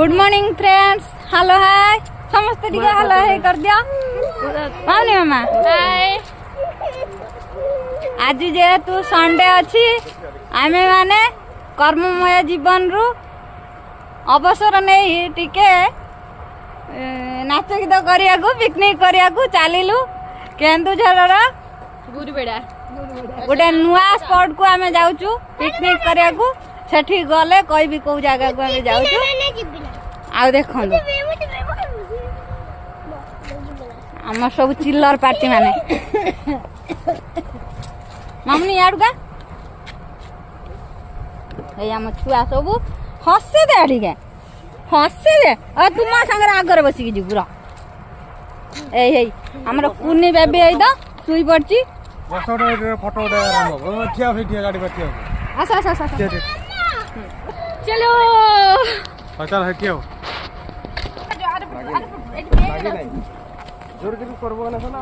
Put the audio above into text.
Good morning friends. Hello hi समस्त टिके hello hi कर दिया मामनी मामा हाय। आज जेहेतु संडे अच्छी आमे माने कर्ममय जीवन रु अवसर नहीं टिके नाच गीत करिया पिकनिक करिया चलू केन्दुझर गुरुबेड़ा गोटे नुआ स्पॉट को आमे जाऊचु पिकनिक करिया सेठी गले कोई भी को जगह को आमे जाऊचु आ देखो आम सब चिल्लर पार्टी माने मामनी यार का आम छुआ सब हसे दे ठीक हसे दे तुम सागर आगे बसिकी जीव आमर कुनी बेबी आई तो शुई पड़ी चलो जोर करबो ना